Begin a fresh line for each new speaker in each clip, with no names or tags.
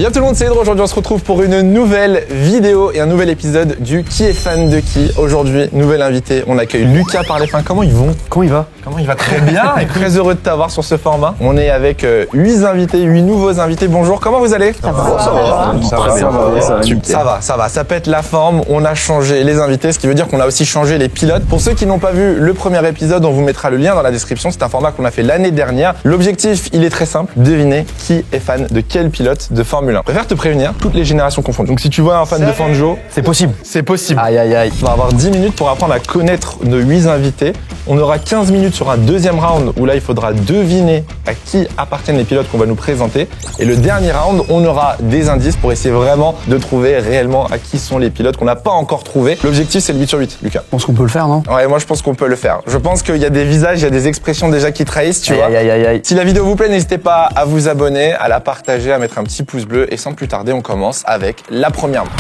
Bien tout le monde, c'est Edro. Aujourd'hui on se retrouve pour une nouvelle vidéo et un nouvel épisode du Qui est fan de qui. Aujourd'hui, nouvel invité, on accueille Lucas par les fins. Comment ils vont?
Comment il va?
Comment il va? Très bien et très heureux de t'avoir sur ce format. On est avec 8 invités, 8 nouveaux invités. Bonjour, comment vous allez?
Ça va.
Ça va, ça pète la forme. On a changé les invités, ce qui veut dire qu'on a aussi changé les pilotes. Pour ceux qui n'ont pas vu le premier épisode, on vous mettra le lien dans la description. C'est un format qu'on a fait l'année dernière. L'objectif, il est très simple. Devinez qui est fan de quel pilote de Formule 1. Je préfère te prévenir, toutes les générations confondues. Donc si tu vois un fan de Fangio,
c'est possible.
C'est possible.
Aïe aïe aïe.
On va avoir 10 minutes pour apprendre à connaître nos 8 invités. On aura 15 minutes sur un deuxième round où là, il faudra deviner à qui appartiennent les pilotes qu'on va nous présenter. Et le dernier round, on aura des indices pour essayer vraiment de trouver réellement à qui sont les pilotes qu'on n'a pas encore trouvé. L'objectif, c'est le 8 sur 8, Lucas.
Je pense qu'on peut le faire, non?
Ouais, moi, je pense qu'on peut le faire. Je pense qu'il y a des visages, il y a des expressions déjà qui trahissent, tu vois.
Aïe.
Si la vidéo vous plaît, n'hésitez pas à vous abonner, à la partager, à mettre un petit pouce bleu. Et sans plus tarder, on commence avec la première main.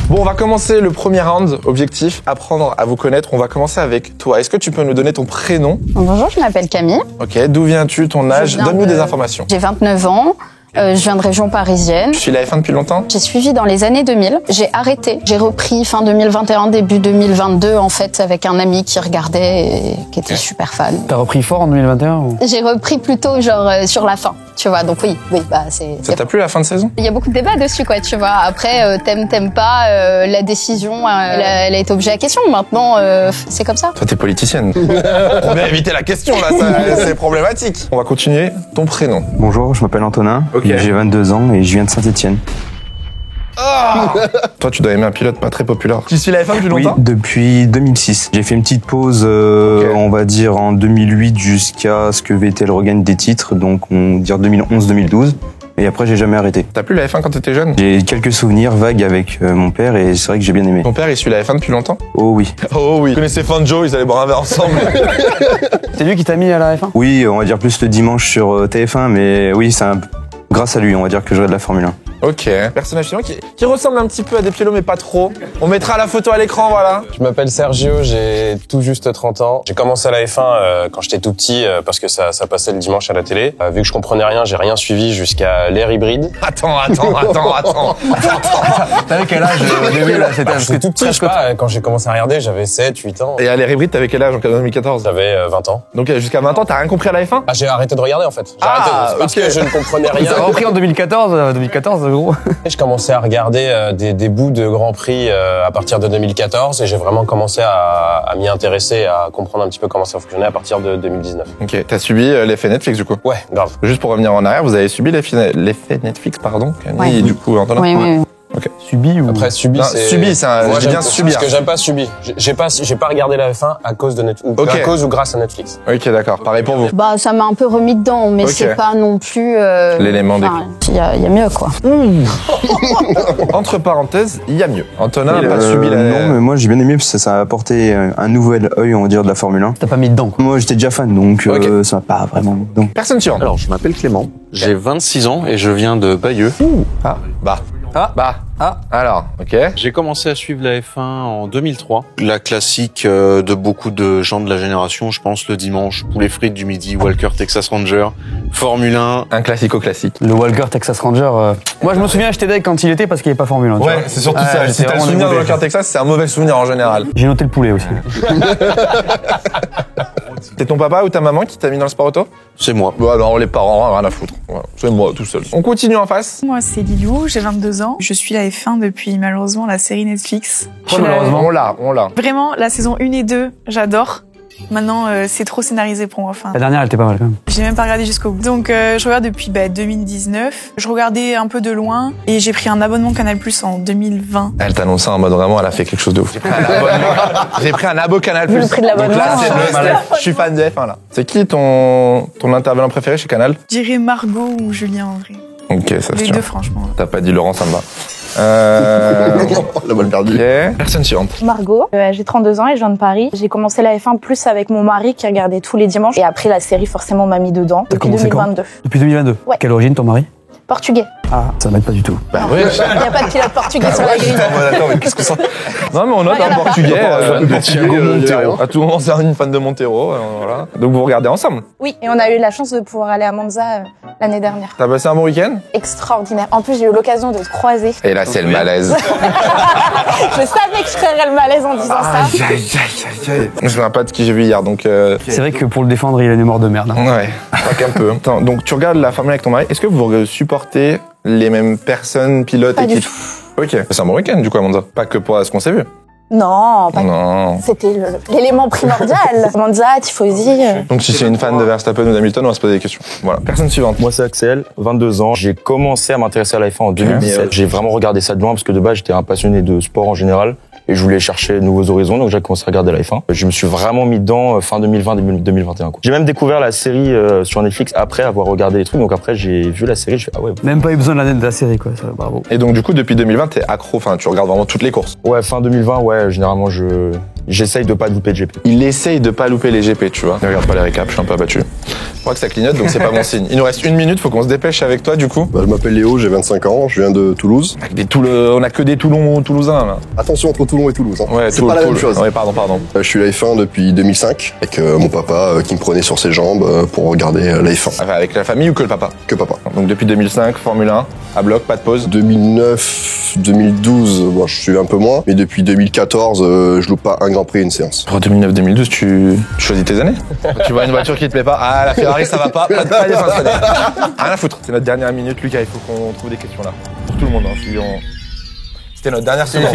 Bon, on va commencer le premier round. Objectif, apprendre à vous connaître. On va commencer avec toi. Est-ce que tu peux nous donner ton prénom?
Bonjour, je m'appelle Camille.
Ok, d'où viens-tu, ton âge? Donne-nous des informations.
J'ai 29 ans. Je viens de région parisienne.
Tu suis la F1 depuis longtemps?
J'ai suivi dans les années 2000. J'ai arrêté. J'ai repris fin 2021, début 2022, en fait, avec un ami qui regardait et qui était super fan.
T'as repris fort en 2021 ou...
J'ai repris plutôt genre sur la fin, tu vois. Donc oui, bah c'est...
Ça t'a plu la fin de saison?
Il y a beaucoup de débats dessus, quoi, tu vois. Après, t'aimes pas, la décision, elle a été objet à question. Maintenant, c'est comme ça.
Toi, t'es politicienne. On va éviter la question, là, c'est problématique. On va continuer. Ton prénom?
Bonjour, je m'appelle Antonin.
Okay.
J'ai 22 ans et je viens de Saint-Etienne.
Toi, tu dois aimer un pilote pas très populaire. Tu suis la F1 depuis
Oui,
longtemps?
depuis 2006. J'ai fait une petite pause, on va dire, en 2008 jusqu'à ce que Vettel regagne des titres, donc on va dire 2011-2012. Et après, j'ai jamais arrêté.
T'as plu la F1 quand t'étais jeune?
J'ai quelques souvenirs vagues avec mon père et c'est vrai que j'ai bien aimé.
Ton père, il suit la F1 depuis longtemps?
Oh oui.
Oh oui. Vous connaissez Fangio, ils allaient boire un verre ensemble.
C'est lui qui t'a mis à la F1?
Oui, on va dire plus le dimanche sur TF1, mais oui, c'est grâce à lui, on va dire que je regarde la Formule 1.
Ok. Personnage suivant qui ressemble un petit peu à des Pielo, mais pas trop. On mettra la photo à l'écran, voilà.
Je m'appelle Sergio, j'ai tout juste 30 ans. J'ai commencé à la F1 quand j'étais tout petit parce que ça passait le dimanche à la télé. Vu que je comprenais rien, j'ai rien suivi jusqu'à l'ère hybride.
Attends.
T'avais quel âge au début là?
J'étais tout petit, je sais pas, quand j'ai commencé à regarder, j'avais 7, 8 ans.
Et à l'ère hybride, t'avais quel âge en 2014?
J'avais 20 ans.
Donc jusqu'à 20 ans, t'as rien compris à la F1?
Ah, j'ai arrêté de regarder en fait. J'ai arrêté parce que je ne comprenais rien.
T'as repris en 2014, gros.
Je commençais à regarder des bouts de Grand Prix à partir de 2014 et j'ai vraiment commencé à m'y intéresser, à comprendre un petit peu comment ça fonctionnait à partir de 2019.
Ok, t'as subi l'effet Netflix du coup?
Ouais, grave.
Juste pour revenir en arrière, vous avez subi l'effet Netflix, pardon, Camille,
Ouais.
et du coup, Antonin?
Oui.
Ok.
Subi ou...
Après, subi,
Non,
c'est...
subi, c'est un...
Moi,
j'ai bien subi.
Parce que j'aime pas subi. J'ai pas regardé la F1 à cause de Netflix.
Ok.
À cause ou grâce à Netflix.
Ok, d'accord. Pareil pour vous.
Bah, ça m'a un peu remis dedans, mais
Ok.
c'est pas non plus...
L'élément
enfin, il y a mieux, quoi.
Entre parenthèses, il y a mieux. Antonin n'a pas subi la...
Non, mais moi j'ai bien aimé parce que ça a apporté un nouvel œil, on va dire, de la Formule 1.
T'as pas mis dedans, quoi.
Moi j'étais déjà fan, donc
Ok.
ça m'a pas vraiment mis dedans.
Personne suivante.
Alors, je m'appelle Clément, j'ai 26 ans et je viens de Bayeux.
Alors, ok.
J'ai commencé à suivre la F1 en 2003. La classique de beaucoup de gens de la génération, je pense, le dimanche, poulet frites du midi, Walker Texas Ranger, Formule 1.
Un classico-classique.
Le Walker Texas Ranger. Moi je me souviens, j'étais deg quand il était parce qu'il n'y avait pas Formule 1. tu vois.
Ouais, c'est surtout
Ouais,
ça.
j'étais
Si t'as le
vraiment
souvenir de
dégoûté.
Walker Texas, c'est un mauvais souvenir en général.
J'ai noté le poulet aussi.
C'est ton papa ou ta maman qui t'a mis dans le sport auto?
C'est moi.
Bon, alors les parents, rien à foutre. Voilà. C'est moi tout seul. On continue en face.
Moi, c'est Lilou, j'ai 22 ans. Je suis la F1 depuis, malheureusement, la série Netflix.
Malheureusement.
On l'a.
Vraiment, la saison 1 et 2, j'adore. Maintenant, c'est trop scénarisé pour moi. Enfin,
La dernière, elle était pas mal quand même.
j'ai même pas regardé jusqu'au bout. Donc, je regarde depuis 2019. Je regardais un peu de loin et j'ai pris un abonnement Canal+ en 2020.
Elle t'annonce ça en mode vraiment, elle a fait quelque chose de ouf. J'ai pris un abo Canal+.
Vu le prix de l'abonnement,
Donc là, c'est
ouais.
le step. Je suis fan de F1 là. C'est qui ton intervenant préféré chez Canal?
Je dirais Margot ou Julien en vrai.
Ok, ça se
Les
tient.
deux, franchement.
T'as pas dit Laurent, ça me va. La balle perdue. Ok. Personne suivante.
Margot, j'ai 32 ans et je viens de Paris. J'ai commencé la F1 plus avec mon mari qui regardait tous les dimanches. Et après, la série forcément m'a mis dedans.
T'as
Depuis
commencé quand
2022.
Depuis 2022.
Ouais.
Quelle origine ton mari?
Portugais.
Ah, ça m'aide pas du tout.
Bah ouais.
Il n'y a pas de pilote portugais sur la grille.
Attends, mais qu'est-ce que ça... Non, mais on note un portugais. À tout moment, c'est une fan de Montero. Voilà. Donc vous regardez ensemble.
Oui, et on a eu la chance de pouvoir aller à Monza l'année dernière.
T'as passé un bon week-end?
Extraordinaire. En plus, j'ai eu l'occasion de te croiser.
Et là, c'est le malaise.
Je savais que je ferais le malaise en disant ça.
Aïe, aïe, aïe, aïe. Je me souviens pas de ce que j'ai vu hier, donc...
C'est vrai que pour le défendre, il a une mémoire de merde. Hein.
Ouais, pas qu'un peu. Attends, donc tu regardes la Formule avec ton mari. Est-ce que vous supportez les mêmes personnes, pilotes,
Pas du
équipes? Ok. C'est un bon week-end, du coup, à Monza. Pas que pour ce qu'on s'est vu.
Non, pas
Non.
C'était l'élément primordial. Monza, Tifosi.
Donc si c'est une fan de Verstappen ou d'Hamilton, on va se poser des questions. Voilà. Personne suivante.
Moi, c'est Axel, 22 ans. J'ai commencé à m'intéresser à la F1 en 2017. J'ai vraiment regardé ça de loin parce que de base, j'étais un passionné de sport en général et je voulais chercher de nouveaux horizons. Donc, j'ai commencé à regarder la F1. Je me suis vraiment mis dedans fin 2020, 2021. J'ai même découvert la série sur Netflix après avoir regardé les trucs. Donc après, j'ai vu la série. Je fais ah ouais.
Même pas eu besoin de la série, quoi. Ça, bravo.
Et donc du coup, depuis 2020, t'es accro. Enfin, tu regardes vraiment toutes les courses.
Ouais, fin 2020, ouais. Généralement, j'essaye de pas louper de GP.
Il essaye de pas louper les GP, tu vois. Ne regarde pas les récaps, je suis un peu abattu. Je crois que ça clignote, donc c'est pas bon signe. Il nous reste 1 minute, faut qu'on se dépêche avec toi, du coup.
Bah, je m'appelle Léo, j'ai 25 ans, je viens de Toulouse.
On a que des Toulousains, là.
Attention entre Toulon et Toulouse, hein.
Ouais,
c'est pas la même chose.
Ouais, pardon.
Je suis la F1 depuis 2005, avec mon papa qui me prenait sur ses jambes pour regarder la F1.
Enfin, avec la famille ou que le papa?
Que papa.
Donc depuis 2005, Formule 1, à bloc, pas de pause.
2009, 2012, bon, je suis un peu moins, mais depuis 2014, je loupe pas un Grand Prix, une séance.
Pour 2009-2012, tu choisis tes années. Tu vois une voiture qui te plaît pas, ah la Ferrari ça va pas d'essence. Rien à foutre. C'est notre dernière minute, Lucas, il faut qu'on trouve des questions là. Pour tout le monde, hein. C'était notre dernière seconde.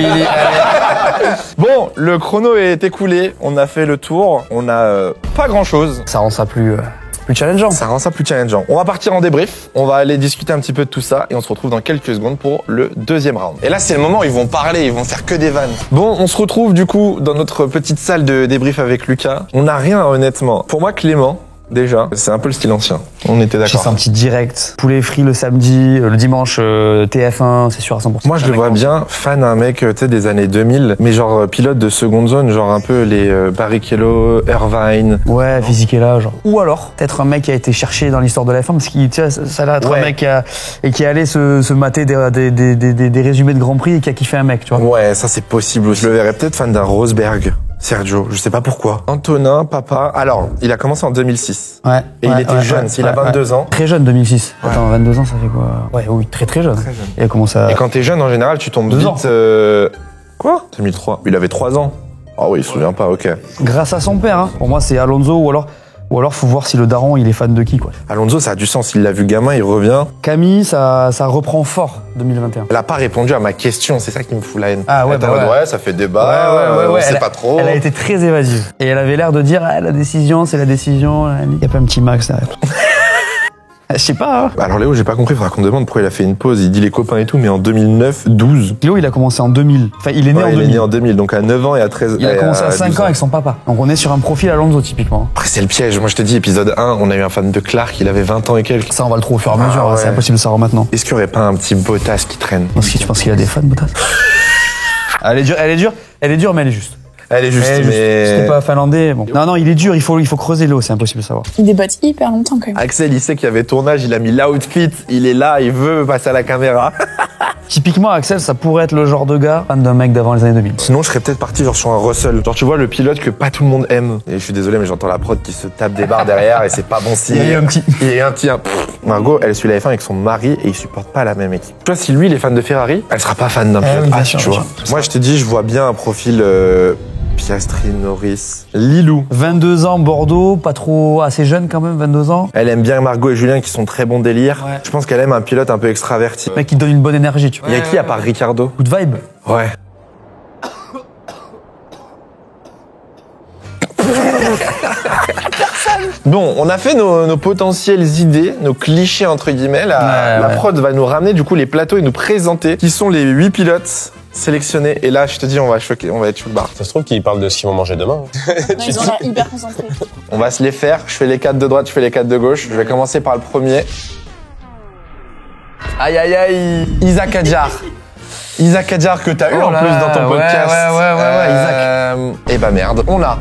Bon, le chrono est écoulé, on a fait le tour, on a pas grand chose.
Ça rend ça plus challengeant.
Ça rend ça plus challengeant. On va partir en débrief, on va aller discuter un petit peu de tout ça et on se retrouve dans quelques secondes pour le deuxième round. Et là, c'est le moment où ils vont parler, ils vont faire que des vannes. Bon, on se retrouve du coup dans notre petite salle de débrief avec Lucas. On n'a rien honnêtement. Pour moi, Clément, déjà, c'est un peu le style ancien. On était d'accord.
J'ai senti direct. Poulet frit le samedi, le dimanche, TF1, c'est sûr à 100%.
Moi, je le vois bien, fan d'un mec, tu sais, des années 2000, mais genre pilote de seconde zone, genre un peu les Barrichello, Irvine.
Ouais, Fisichella, genre. Ou alors, peut-être un mec qui a été cherché dans l'histoire de la F1, parce qu'il, tu vois, ça a l'air d'être un mec qui est allé se mater des résumés de Grand Prix et qui a kiffé un mec, tu vois.
Ouais, ça c'est possible aussi. Je le verrais peut-être fan d'un Rosberg. Sergio, je sais pas pourquoi. Antonin, papa. Alors, il a commencé en 2006.
Ouais.
Et il était jeune, il a 22 ans.
Très jeune, 2006. Ouais. Attends, 22 ans, ça fait quoi? Ouais, oui, très jeune.
Très jeune.
Il a commencé à...
Et quand t'es jeune, en général, tu tombes
2
vite...
ans.
Quoi? 2003. Il avait 3 ans. Ah oui, il se souvient pas, ok.
Grâce à son père, hein. Pour moi, c'est Alonso ou alors faut voir si le daron il est fan de qui, quoi.
Alonso, ça a du sens. Il l'a vu gamin, il revient.
Camille, ça reprend fort 2021.
Elle a pas répondu à ma question, c'est ça qui me fout la haine.
Ah ouais,
ouais, ça fait débat, on sait pas trop.
Elle a été très évasive. Et elle avait l'air de dire, la décision, c'est la décision. Il y a pas un petit Max derrière. Je sais pas. Hein.
Alors Léo, j'ai pas compris, faudra qu'on demande pourquoi il a fait une pause. Il dit les copains et tout, mais en 2009-12.
Léo, il a commencé en 2000. Enfin, il est né en 2000.
Il est né en 2000, donc à 9 ans et à 13
Il a commencé à 5 ans avec son papa. Donc on est sur un profil Alonso, typiquement.
Après, c'est le piège. Moi, je te dis, épisode 1, on a eu un fan de Clark, il avait 20 ans et quelques.
Ça, on va le trouver au fur et à mesure. Ouais. C'est impossible de savoir maintenant.
Est-ce qu'il y aurait pas un petit Bottas qui traîne?
Est-ce que tu penses qu'il a des fans, Bottas? Elle est dure, mais elle est juste.
Elle est juste, mais...
C'était pas finlandais, bon. Non, il est dur, il faut creuser l'eau, c'est impossible de savoir.
Il débatte hyper longtemps quand même.
Axel, il sait qu'il y avait tournage, il a mis l'outfit, il est là, il veut passer à la caméra.
Typiquement, Axel, ça pourrait être le genre de gars fan d'un mec d'avant les années 2000.
Sinon, je serais peut-être parti genre sur un Russell. Genre, tu vois, le pilote que pas tout le monde aime. Et je suis désolé, mais j'entends la prod qui se tape des barres derrière et c'est pas bon signe.
Il y a eu un petit...
Margot, elle suit la F1 avec son mari et ils supportent pas la même équipe. Tu vois, si lui, il est fan de Ferrari, elle sera pas fan d'un pilote H, tu vois. Moi, je te dis, je vois bien un profil... Piastri, Norris, Lilou.
22 ans, Bordeaux, pas trop assez jeune quand même, 22 ans.
Elle aime bien Margot et Julien qui sont très bons délire. Ouais. Je pense qu'elle aime un pilote un peu extraverti.
Mec qui donne une bonne énergie, tu vois.
Il y a qui à part Ricardo?
Good vibe.
Ouais. Bon, on a fait nos potentielles idées, nos clichés entre guillemets. La prod va nous ramener du coup les plateaux et nous présenter qui sont les 8 pilotes sélectionnés. Et là, je te dis, on va être sous le bar.
Ça se trouve qu'ils parlent de ce qu'ils vont manger demain.
Non, ils ont l'air hyper concentrés.
On va se les faire. Je fais les 4 de droite, je fais les 4 de gauche. Je vais commencer par le premier. Aïe aïe aïe, Isaac Adjar. Isaac Adjar que t'as eu en plus dans ton podcast.
Ouais, Isaac.
Eh bah merde, on a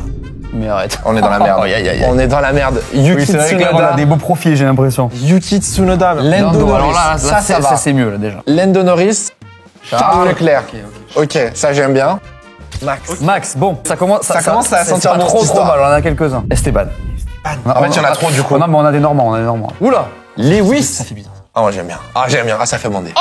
Mais arrête.
On est dans la merde. On est dans la merde. Yuki
Oui, c'est vrai que là, on a
Tsunoda.
des beaux profils, j'ai l'impression.
Yuki Tsunoda. Lando Norris.
Alors là, ça c'est mieux, là, déjà.
Lando Norris. Charles Leclerc. Ok, ça j'aime bien.
Max, bon, ça commence
Ça commence à
c'est
sentir
pas
bon,
trop
cette
trop
histoire.
mal, on en a quelques-uns. Esteban.
En fait, il y en a trop, du coup.
Non, mais on a des Normands, Oula.
Lewis.
Ça fait bizarre.
Ah, moi j'aime bien. Ah, j'aime bien. Ah, ça fait bander.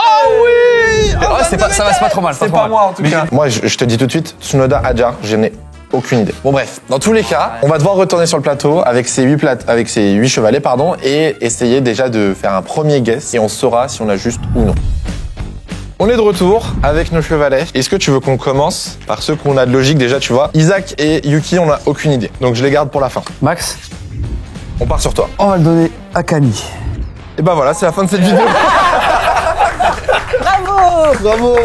C'est pas trop mal.
C'est pas moi en tout cas. Moi, je te dis tout de suite, Tsunoda, Hadjar, je n'ai aucune idée. Bon bref, dans tous les cas, on va devoir retourner sur le plateau avec ces 8 chevalets, et essayer déjà de faire un premier guess et on saura si on a juste ou non. On est de retour avec nos chevalets. Est-ce que tu veux qu'on commence par ceux qu'on a de logique déjà, tu vois? Isaac et Yuki, on n'a aucune idée. Donc je les garde pour la fin.
Max,
On part sur toi.
on va le donner à Camille.
Et ben voilà, c'est la fin de cette vidéo.
Bravo.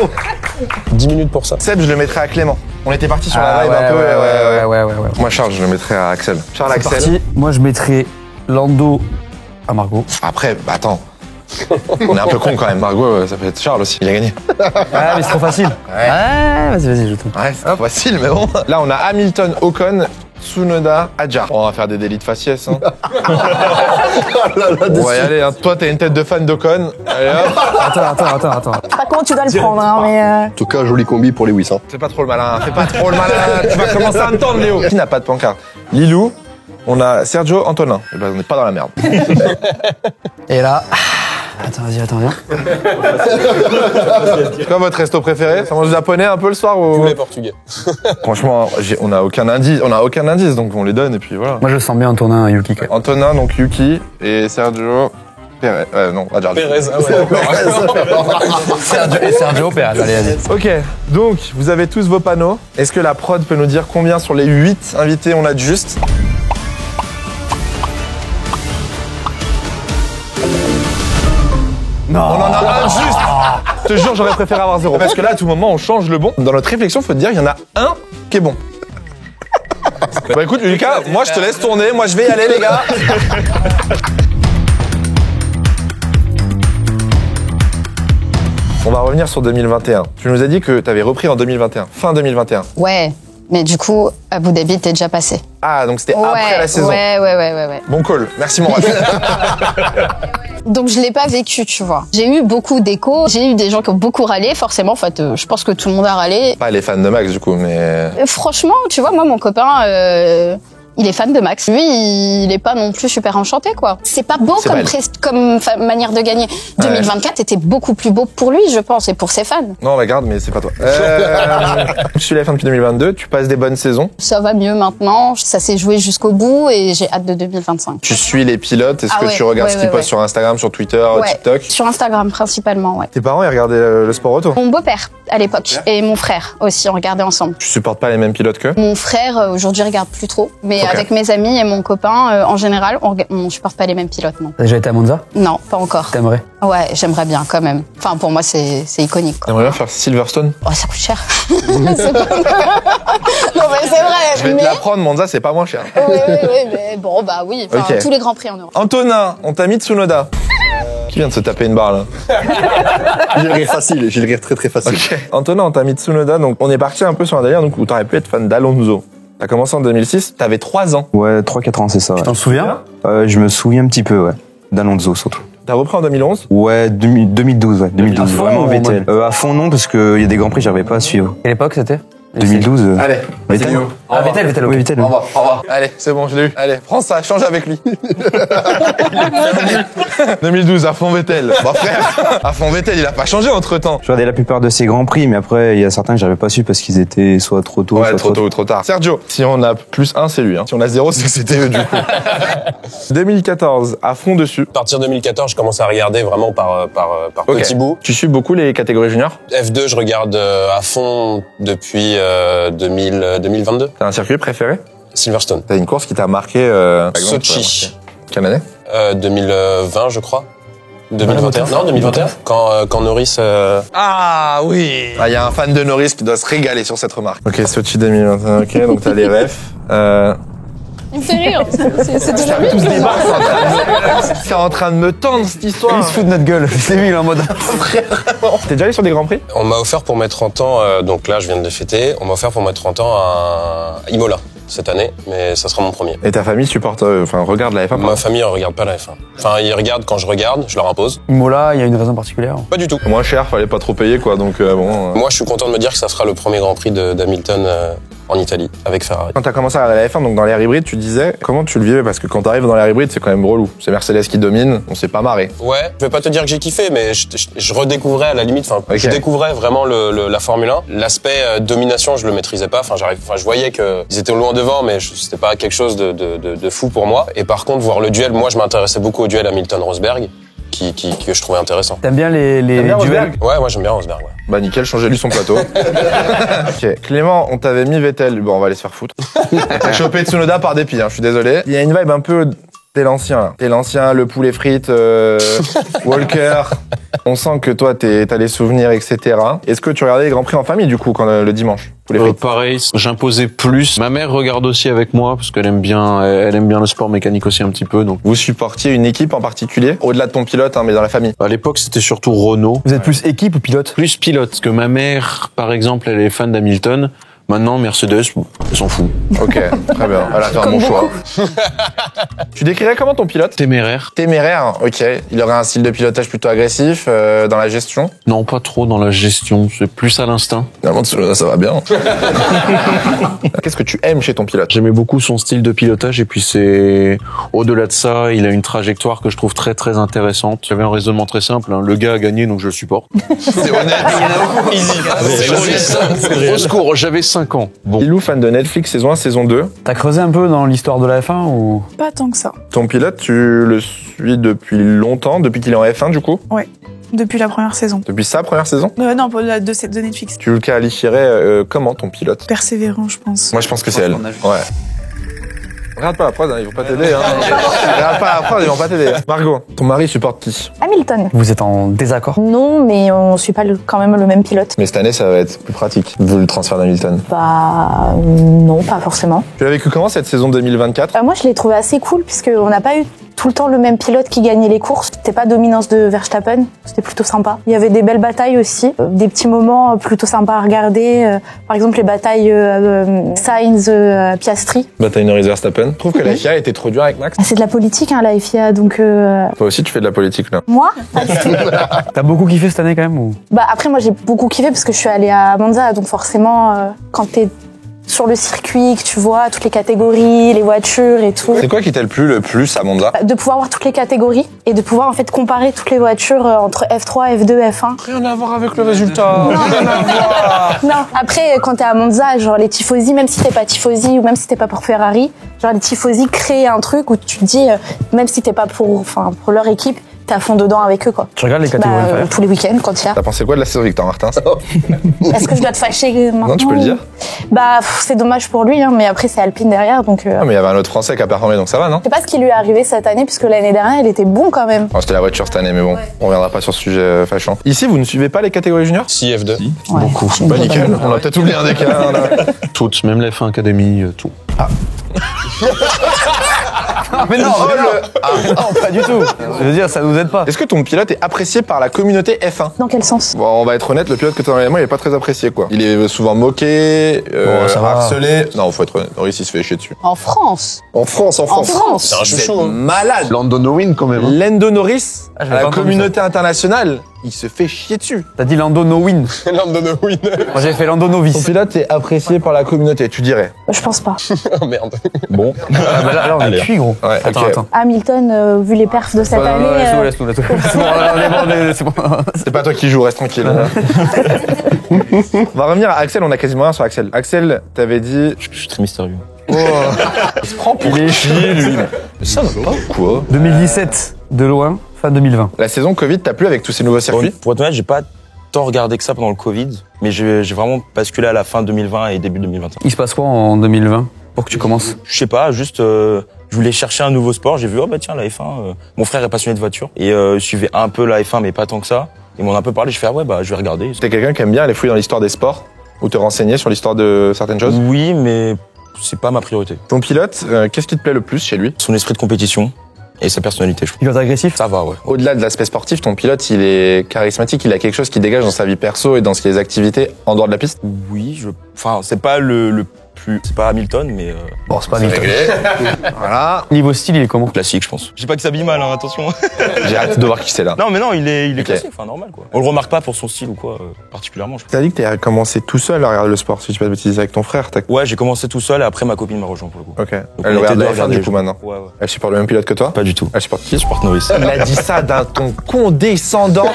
10 minutes pour ça.
Seb, je le mettrai à Clément. On était parti sur la vibe un peu.
ouais.
Moi, Charles, je le mettrai à Axel. Charles,
C'est
Axel.
parti. Moi, je mettrais Lando à Margot.
Après, bah attends. On est un peu con quand même. Margot, ça peut être Charles aussi. Il a gagné.
Ah, mais c'est trop facile. Ouais, vas-y, joue tout.
Ouais, c'est pas facile, mais bon. Là, on a Hamilton, Ocon, Tsunoda, Hadjar. On va faire des délits de faciès. Hein. On va y aller. Hein. Toi, t'as une tête de fan d'Ocon. Allez hop.
Attends.
Par contre, tu dois le prendre, hein, mais.
En tout cas, joli combi pour Lewis. Hein.
Fais pas trop le malin. Fais pas trop le malin. Tu vas commencer à me tendre, Léo. Qui n'a pas de pancarte? Lilou. On a Sergio, Antonin. Eh ben, on n'est pas dans la merde.
Et là. Attends, viens.
C'est quoi votre resto préféré? Ça mange japonais un peu le soir ou...
Poulet portugais.
Franchement, on a aucun indice, donc on les donne et puis voilà.
Moi, je sens bien Antonin et Yuki.
Antonin, donc Yuki, et Sergio... Perez. Non, Hadjar.
Pérez, ah ouais.
Sergio Perez, allez.
Ok, donc vous avez tous vos panneaux. Est-ce que la prod peut nous dire combien sur les 8 invités on a de juste?
Non.
On en a un juste. Je te jure, j'aurais préféré avoir 0. Parce que là, à tout moment, on change le bon. Dans notre réflexion, faut te dire, il y en a un qui est bon. Bah écoute, Lucas, moi je te laisse tourner. Moi je vais y aller, les gars. On va revenir sur 2021. Tu nous as dit que tu avais repris en 2021, fin 2021.
Ouais, mais du coup, Abu Dhabi était déjà passé.
Ah, donc c'était après la saison.
Ouais.
Bon call, merci mon ref.
Donc je l'ai pas vécu, tu vois. J'ai eu beaucoup d'échos, j'ai eu des gens qui ont beaucoup râlé, forcément. En fait, je pense que tout le monde a râlé.
Pas les fans de Max du coup, mais...
Franchement, tu vois, moi, mon copain, il est fan de Max. Lui, il est pas non plus super enchanté, quoi. C'est pas beau comme manière de gagner. 2024 était beaucoup plus beau pour lui, je pense, et pour ses fans.
Non, on la garde, mais c'est pas toi. Je suis la fin depuis 2022, tu passes des bonnes saisons.
Ça va mieux maintenant, ça s'est joué jusqu'au bout et j'ai hâte de 2025.
Tu suis les pilotes, est-ce
Ah
que
ouais,
tu regardes ce qu'ils
ouais.
postent sur Instagram, sur Twitter, TikTok?
Sur Instagram principalement, ouais.
Tes parents, ils regardaient le sport auto?
Mon beau-père à l'époque et mon frère aussi, on regardait ensemble.
Tu supportes pas les mêmes pilotes qu'eux?
Mon frère aujourd'hui regarde plus trop, mais
Ok.
avec mes amis et mon copain en général, on supporte pas les mêmes pilotes, non.
T'as déjà été à Monza?
Non, pas encore.
T'aimerais?
Ouais, j'aimerais bien quand même. Enfin, pour moi, c'est iconique, quoi.
T'aimerais bien faire Silverstone?
Oh, ça coûte cher. C'est pas... non, mais c'est vrai.
Je vais te l'apprendre, Monza, c'est pas moins cher.
Oui, mais bon, bah oui. Enfin,
Ok.
tous les grands prix en Europe.
Antonin, on t'a mis Tsunoda. Qui vient de se taper une barre là?
J'ai le rire facile, j'ai le rire très très facile.
Ok. Antonin, on t'a mis Tsunoda, donc on est parti un peu sur un délire donc, où t'aurais pu être fan d'Alonso. T'as commencé en 2006, t'avais 3 ans.
Ouais, 3-4 ans, c'est ça.
Tu t'en souviens?
Je me souviens un petit peu, ouais. D'Alonso, surtout.
T'as repris en 2011?
Ouais, 2012, ouais. 2012,
À fond,
vraiment
en
Vettel. À fond, non, parce qu'il y a des grands prix, j'arrivais pas à suivre.
Quelle époque c'était?
2012.
Allez,
Vettel.
Ah, Vettel,
Oui,
ok.
Vettel.
Au revoir, au revoir. Allez, c'est bon, je l'ai eu. Allez, prends ça, change avec lui. 2012, à fond Vettel. Bah frère, à fond Vettel, il a pas changé entre temps.
Je regardais la plupart de ces grands prix, mais après, il y a certains que j'avais pas su parce qu'ils étaient soit trop tôt,
Ouais,
soit
trop tôt ou trop tard. Sergio, si on a plus 1, c'est lui. Hein. Si on a 0, c'est que c'était eux du coup. 2014, à fond dessus.
À partir de 2014, je commence à regarder vraiment par
Ok.
petits bouts.
Tu suis beaucoup les catégories juniors?
F2, je regarde à fond depuis 2022.
T'as un circuit préféré?
Silverstone.
T'as une course qui t'a marqué par exemple,
Sochi.
Quelle année?
2020, je crois. 2021. Non, 2021. Quand Norris...
Ah oui. Il y a un fan de Norris qui doit se régaler sur cette remarque. Ok, Sochi 2021, ok, donc t'as les refs.
Il me fait rire. C'est déjà lui.
C'est en train de me tendre cette histoire.
Il se fout de notre gueule. C'est lui, il est en mode.
T'es déjà allé sur des grands prix?
On m'a offert pour mes 30 ans, donc là je viens de les fêter, on m'a offert pour mes 30 ans à Imola. cette année, mais ça sera mon premier.
Et ta famille supporte, regarde la F1?
Ma famille, elle regarde pas la F1. Enfin, ils regardent quand je regarde, je leur impose.
Imola, il y a une raison particulière?
Pas du tout.
Moins cher, fallait pas trop payer, quoi, donc bon.
Moi, je suis content de me dire que ça sera le premier Grand Prix d'Hamilton en Italie, avec Ferrari.
Quand t'as commencé à regarder la F1, donc dans l'air hybride, tu disais, comment tu le vivais? Parce que quand t'arrives dans l'air hybride, c'est quand même relou. C'est Mercedes qui domine, on s'est pas marré.
Ouais, je vais pas te dire que j'ai kiffé, mais je redécouvrais à la limite, je découvrais vraiment la Formule 1. L'aspect domination, je le maîtrisais pas. Je voyais qu'ils étaient loin devant, mais c'était pas quelque chose de fou pour moi. Et par contre, voir le duel, moi, je m'intéressais beaucoup au duel Hamilton-Rosberg, que je trouvais intéressant.
T'aimes bien les duels?
Ouais, moi j'aime bien Rosberg. Ouais.
Bah nickel, changez-lui son plateau. Ok. Clément, on t'avait mis Vettel. Bon, on va aller se faire foutre. T'as chopé Tsunoda par dépit, je suis désolé. Il y a une vibe un peu... T'es l'ancien, là. T'es l'ancien, le poulet frites, Walker. On sent que toi, t'as des souvenirs, etc. Est-ce que tu regardais les Grands Prix en famille, du coup, le dimanche?
Pareil, j'imposais plus. Ma mère regarde aussi avec moi parce qu'elle aime bien le sport mécanique aussi un petit peu. Donc
vous supportiez une équipe en particulier, au-delà de ton pilote, mais dans la famille?
À l'époque, c'était surtout Renault.
Vous êtes plus équipe ou pilote?
Plus pilote, parce que ma mère, par exemple, elle est fan d'Hamilton. Maintenant, Mercedes, elle s'en fout.
Ok, très bien. Elle a fait un bon choix. Tu décrirais comment ton pilote?
Téméraire.
Téméraire, ok. Il aurait un style de pilotage plutôt agressif dans la gestion?
Non, pas trop dans la gestion. C'est plus à l'instinct.
Finalement, ça va bien. Qu'est-ce que tu aimes chez ton pilote?
J'aimais beaucoup son style de pilotage et puis au-delà de ça, il a une trajectoire que je trouve très très intéressante. J'avais un raisonnement très simple. Le gars a gagné, donc je le supporte.
C'est honnête.
Easy. Au secours, j'avais 5 ans.
Bon. Ilou, fan de Netflix, saison 1, saison 2.
T'as creusé un peu dans l'histoire de la F1 ou?
Pas tant que ça.
Ton pilote, tu le suis depuis longtemps, depuis qu'il est en F1 du coup?
Ouais, depuis la première saison.
Depuis sa première saison?
Non, pour de Netflix.
Tu le qualifierais comment ton pilote?
Persévérant, je pense.
Moi je pense que c'est elle. Ouais. Regarde pas la prod, ils vont pas t'aider. Regarde pas la prod, ils vont pas t'aider. Margot, ton mari supporte qui?
Hamilton.
Vous êtes en désaccord?
Non, mais on suit pas quand même le même pilote.
Mais cette année, ça va être plus pratique, vu le transfert d'Hamilton.
Bah non, pas forcément.
Tu l'as vécu comment cette saison 2024?
Moi, je l'ai trouvé assez cool puisqu'on n'a pas eu tout le temps le même pilote qui gagnait les courses. C'était pas dominance de Verstappen, c'était plutôt sympa. Il y avait des belles batailles aussi, des petits moments plutôt sympas à regarder. Par exemple, les batailles Sainz-Piastri.
Bataille Norris-Verstappen. Je trouve que la FIA était trop dure avec Max.
C'est de la politique, la FIA, donc...
Toi aussi, tu fais de la politique, là?
Moi, pas du tout.
T'as beaucoup kiffé cette année, quand même, ou?
Bah après, moi, j'ai beaucoup kiffé parce que je suis allée à Monza, donc forcément, quand t'es sur le circuit, que tu vois toutes les catégories, les voitures et tout.
C'est quoi qui t'a plu le plus à Monza?
De pouvoir voir toutes les catégories et de pouvoir en fait comparer toutes les voitures entre F3, F2, F1.
Rien à voir avec le résultat.
Non.
Rien à voir.
Non. Après, quand t'es à Monza, genre les tifosi, même si t'es pas tifosi ou même si t'es pas pour Ferrari, genre les tifosi créent un truc où tu te dis, même si t'es pas pour leur équipe, t'es à fond dedans avec eux, quoi.
Tu regardes les catégories
tous les week-ends quand il y a.
T'as pensé quoi de la saison Victor Martin?
Est-ce que je dois te fâcher maintenant?
Non, tu peux le dire.
Bah, c'est dommage pour lui, mais après c'est Alpine derrière, donc.
Ah, mais il y avait un autre Français qui a performé, donc ça va, non?
Je sais pas ce qui lui est arrivé cette année, puisque l'année dernière il était bon quand même.
C'était la voiture cette année, mais bon, on reviendra pas sur ce sujet fâchant. Ici, vous ne suivez pas les catégories juniors?
Si, F2.
Si. Beaucoup. Bah nickel, on a peut-être oublié un des cas.
Toutes, même la F1 Academy, tout.
Ah. Mais non, non, pas du tout. Je veux dire, ça nous aide pas.
Est-ce que ton pilote est apprécié par la communauté F1?
Dans quel sens?
Bon, on va être honnête, le pilote que t'as dans les mains, il est pas très apprécié, quoi. Il est souvent moqué, harcelé. Non, faut être honnête, Norris, il se fait chier dessus.
En France.
En France.
C'est un chouchou.
Malade.
Lando Norris quand même.
Lando Norris,
Ah,
à la communauté internationale, il se fait chier dessus.
T'as dit Lando no win.
Lando no win.
Moi j'ai fait Lando
Ton
novice.
pilote est apprécié par la communauté, tu dirais?
Je pense pas.
Oh merde.
Bon.
Ah, bah là, on est cuit, gros.
Ouais,
Attends,
ok.
attends.
Hamilton, vu les perfs de cette année.
Laisse-nous. C'est bon.
C'est pas toi qui joues, reste tranquille. On va revenir à Axel, on a quasiment rien sur Axel. Axel, t'avais dit...
Je suis très mystérieux.
Oh. Il se prend pour chier, lui. Mais ça va pas ou quoi?
2017, de loin, fin 2020.
La saison Covid t'a plu avec tous ces nouveaux circuits?
Pour être honnête, j'ai pas tant regardé que ça pendant le Covid, mais j'ai vraiment basculé à la fin 2020 et début 2021.
Il se passe quoi en 2020 pour que tu commences?
Je sais pas, juste je voulais chercher un nouveau sport, j'ai vu, oh bah tiens, la F1, mon frère est passionné de voiture, et je suivais un peu la F1, mais pas tant que ça. Ils m'en ont un peu parlé, je fais, ah ouais, bah je vais regarder.
T'es quelqu'un qui aime bien aller fouiller dans l'histoire des sports? Ou te renseigner sur l'histoire de certaines choses?
Oui, mais c'est pas ma priorité.
Ton pilote, qu'est-ce qui te plaît le plus chez lui?
Son esprit de compétition et sa personnalité, je trouve.
Pilote agressif?
Ça va, ouais.
Au-delà de l'aspect sportif, ton pilote, il est charismatique, il a quelque chose qui dégage dans sa vie perso et dans les activités en dehors de la piste?
Oui, enfin, c'est pas le plus. C'est pas Hamilton, mais
Bon, c'est pas Hamilton.
Voilà.
Niveau style, il est comment?
classique, je pense. Je dis pas qu'il s'habille mal, hein, attention.
J'ai hâte de voir qui c'est là.
Non, mais non, il est
Ok.
classique, enfin normal quoi. On le remarque pas pour son style ou quoi, particulièrement. Je pense.
T'as dit que t'as commencé tout seul à regarder le sport, si tu pas de bêtises, avec ton frère.
Ouais, j'ai commencé tout seul et après ma copine m'a rejoint pour le coup.
Ok.
Donc,
Elle
on
regarde
était
la
deux à
F1
regarder
du
les
coup
jeux.
maintenant.
Ouais, ouais.
Elle supporte le même pilote que toi?
Pas du tout.
Elle supporte qui?
Je porte Norris.
Il a dit ça d'un ton condescendant.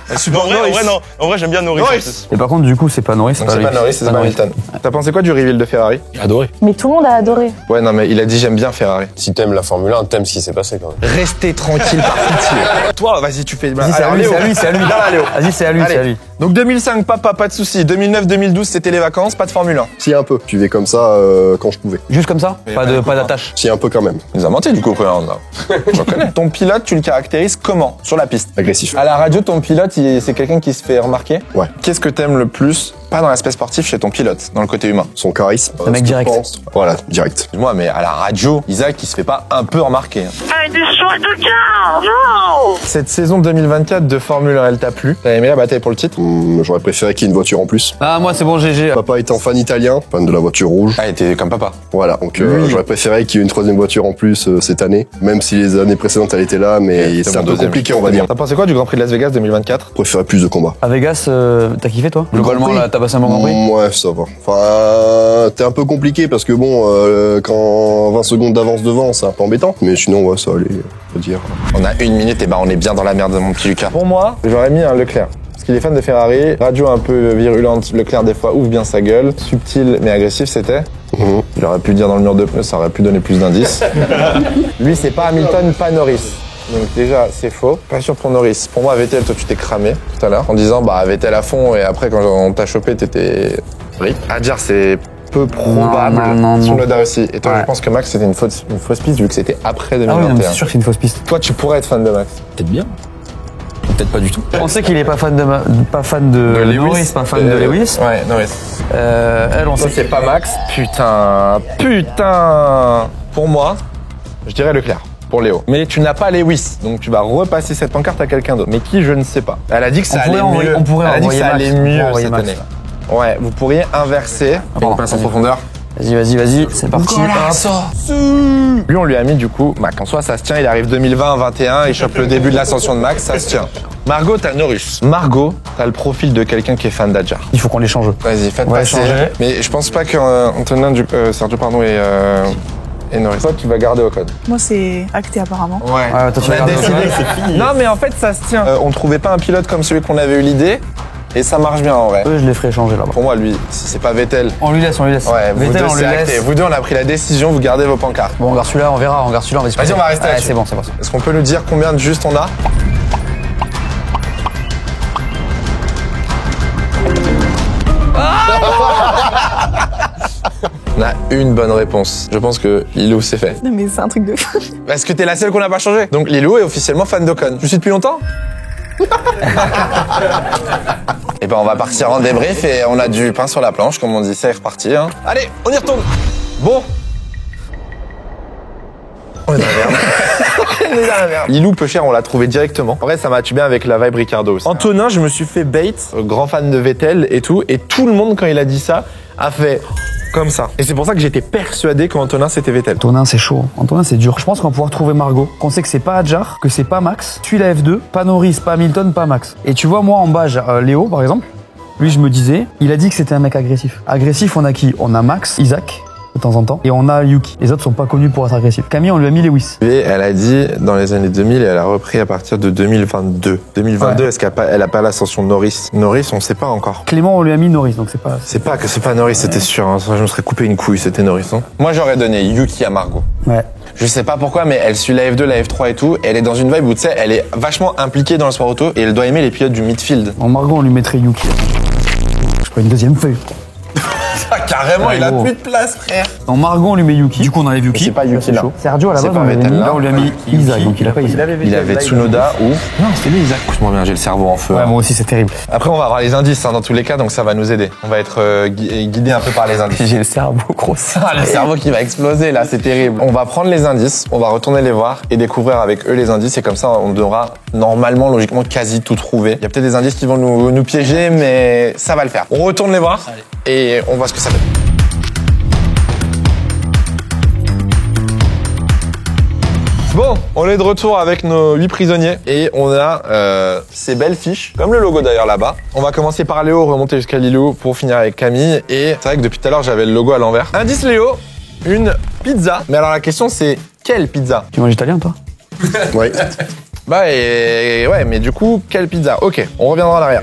Elle
En
supporte
vrai,
Norris.
non. En vrai, j'aime bien Norris.
Norris.
Et par contre, du coup, c'est pas Norris,
Donc c'est
lui.
pas Norris, c'est pas Hamilton. T'as pensé quoi du reveal de Ferrari?
J'ai adoré.
Mais tout le monde a adoré.
Ouais, non, mais il a dit j'aime bien Ferrari.
Si t'aimes la Formule 1, t'aimes ce qui s'est passé quand même.
Restez tranquille par pitié. Toi, vas-y, tu fais.
Vas-y, c'est à
Alors,
lui,
Léo.
c'est à lui, c'est à lui.
Là, Léo.
Vas-y, c'est à lui,
Allez.
c'est à lui.
Donc 2005, papa, pas de soucis. 2009, 2012, c'était les vacances, pas de Formule 1.
Si, un peu. Je vivais comme ça quand je pouvais.
Juste comme ça?
Mais
Pas
pas
de,
du
pas
coup,
d'attache.
Si, un peu quand même.
Il nous a menti du coup, premier round, là. J'en connais. Ton pilote, tu le caractérises comment sur la piste?
Agressif.
À la radio, ton pilote, c'est quelqu'un qui se fait remarquer?
Ouais.
Qu'est-ce que t'aimes le plus, pas dans l'aspect sportif, chez ton pilote, dans le côté humain?
Son charisme.
Un mec
ce qu'il
direct.
pense. Voilà, direct.
Excuse-moi, mais à la radio, Isaac, il se fait pas un peu remarquer. Cette saison 2024 de Formule 1, elle t'a plu? T'as aimé la bataille pour le titre?
J'aurais préféré qu'il y ait une voiture en plus.
Ah, moi, c'est bon, GG.
Papa étant fan italien, fan de la voiture rouge.
Ah, il était comme papa.
Voilà, donc
Oui.
j'aurais préféré qu'il y ait une troisième voiture en plus cette année. Même si les années précédentes, elle était là, mais c'est un peu compliqué, on va dire.
T'as pensé quoi du Grand Prix de Las Vegas 2024?
Je préférais plus de combats.
À Vegas, t'as kiffé, toi? Globalement,
Grand Prix.
là, t'as passé un bon Grand Prix?
Ouais, ça va. Enfin, t'es un peu compliqué parce que bon, quand 20 secondes d'avance devant, c'est un peu embêtant. Mais sinon, ouais, ça allait, on va dire.
On a une minute et ben on est bien dans la merde, mon petit Lucas. Pour moi, j'aurais mis un Leclerc. Parce qu'il est fan de Ferrari, radio un peu virulente, Leclerc des fois ouvre bien sa gueule, subtil mais agressif c'était. Il aurait pu dire dans le mur de pneus, ça aurait pu donner plus d'indices. Lui c'est pas Hamilton, pas Norris. Donc déjà c'est faux. Pas sûr pour Norris. Pour moi Vettel, toi tu t'es cramé tout à l'heure en disant bah Vettel à fond et après quand on t'a chopé t'étais... Oui. Adjar c'est peu probable.
Non.
Tsunoda aussi. Et toi
Ouais.
je pense que Max c'était une fausse piste vu que c'était après
Ah oui,
2021.
non, mais c'est sûr que c'est une fausse piste.
Toi tu pourrais être fan de Max.
Peut-être bien. Peut-être pas du tout.
On sait qu'il est pas fan de
Lewis.
Norris, pas fan de Lewis.
Ouais, Norris.
Elle, on
Ça,
sait
c'est pas Max. Putain. Pour moi, je dirais Leclerc. Pour Léo. Mais tu n'as pas Lewis, donc tu vas repasser cette pancarte à quelqu'un d'autre. Mais qui, je ne sais pas. Elle a dit que ça allait mieux.
on pourrait
Elle a dit que
envoyer
ça
Max.
allait
On pourrait
mieux
envoyer
cette
Max.
année. Ouais, vous pourriez inverser.
pardon,
On passe en
vas-y.
profondeur.
Vas-y, c'est parti.
Lui, on lui a mis du coup, Mac. En soi, ça se tient. Il arrive 2020-21, il chope le début de l'ascension de Max, ça se tient. Margot, t'as Norris. Margot, t'as le profil de quelqu'un qui est fan d'Adjar.
Il faut qu'on l'échange.
Vas-y, faites
Ouais,
passer.
changer.
Mais je pense pas que Sergio pardon et Norris. Toi, tu vas garder Ocon.
Moi, c'est acté apparemment.
Ouais.
toi, tu vas garder Ocon.
Non, mais en fait, ça se tient. On trouvait pas un pilote comme celui qu'on avait eu l'idée, et ça marche bien en vrai.
Eux, je les ferai échanger là-bas.
Pour moi, lui, si c'est pas Vettel.
On lui laisse.
Ouais, vous
Vettel,
deux,
on lui
c'est acté.
laisse.
Vous deux, on a pris la décision, vous gardez vos pancartes.
Bon, on regarde celui-là, on verra. Discuter.
Vas-y, on va rester
Ouais,
là-dessus.
c'est bon.
Est-ce qu'on peut nous dire combien de justes on a? On a une bonne réponse. Je pense que Lilou, c'est fait.
Non, mais c'est un truc de fou.
Est-ce que t'es la seule qu'on n'a pas changé? Donc Lilou est officiellement fan d'Ocon. Tu le suis depuis longtemps? Et ben on va partir en débrief et on a du pain sur la planche, comme on dit, c'est reparti. Hein. Allez, on y retourne. Bon. On est dans la merde. Lilou peu cher, on l'a trouvé directement. En vrai, ça match bien avec la vibe Ricardo aussi. Antonin, je me suis fait bait, grand fan de Vettel et tout le monde quand il a dit ça a fait comme ça. Et c'est pour ça que j'étais persuadé qu'Antonin c'était Vettel.
Antonin, c'est chaud. Antonin, c'est dur. Je pense qu'on va pouvoir trouver Margot. Qu'on sait que c'est pas Adjar, que c'est pas Max. Suis la F2, pas Norris, pas Hamilton, pas Max. Et tu vois, moi en bas, j'ai Léo, par exemple. Lui, je me disais, il a dit que c'était un mec agressif. Agressif, on a qui? On a Max, Isaac, de temps en temps, et on a Yuki. Les autres sont pas connus pour être agressifs. Camille, on lui a mis Lewis.
Et elle a dit dans les années 2000 et elle a repris à partir de 2022. 2022,
Ouais.
est-ce qu'elle a pas l'ascension de Norris? Norris, on sait pas encore.
Clément, on lui a mis Norris, donc c'est pas...
C'est pas que c'est pas Norris, c'était sûr. Hein. Je me serais coupé une couille, c'était Norris. Hein. Moi, j'aurais donné Yuki à Margot.
Ouais.
Je sais pas pourquoi, mais elle suit la F2, la F3 et tout. Et elle est dans une vibe où, tu sais, elle est vachement impliquée dans le sport auto et elle doit aimer les pilotes du midfield.
En Margot, on lui mettrait Yuki. Je prends une deuxième feuille.
Ah, carrément,
Ouais,
il a
gros.
plus de place, frère.
En Margot, on lui met Yuki. Du coup, on enlève Yuki.
C'est pas Yuki,
C'est
là.
chaud. Sergio, à la
C'est
base,
pas
on l'avait
Vettel,
mis.
là.
Là, on lui a mis Isaac, donc il a pas Isaac.
Il avait Tsunoda ou...
Non, c'était lui, Isaac.
Écoute-moi bien, j'ai le cerveau en feu.
Ouais,
hein.
moi aussi, c'est terrible.
Après, on va avoir les indices hein, dans tous les cas, donc ça va nous aider. On va être guidé un peu par les indices.
J'ai le cerveau gros.
Ah, le cerveau qui va exploser là, c'est terrible. On va prendre les indices, on va retourner les voir et découvrir avec eux les indices et comme ça on devra normalement, logiquement, quasi tout trouver. Il y a peut-être des indices qui vont nous piéger, mais ça va le faire. On retourne les voir et on voit ce que ça fait. Bon, on est de retour avec nos 8 prisonniers et on a ces belles fiches, comme le logo d'ailleurs là-bas. On va commencer par Léo, remonter jusqu'à Lilou pour finir avec Camille. Et c'est vrai que depuis tout à l'heure, j'avais le logo à l'envers. Indice Léo, une pizza. Mais alors la question c'est, quelle pizza?
Tu manges italien, toi?
Ouais.
Bah et ouais, mais du coup, quelle pizza? Ok, on reviendra en arrière.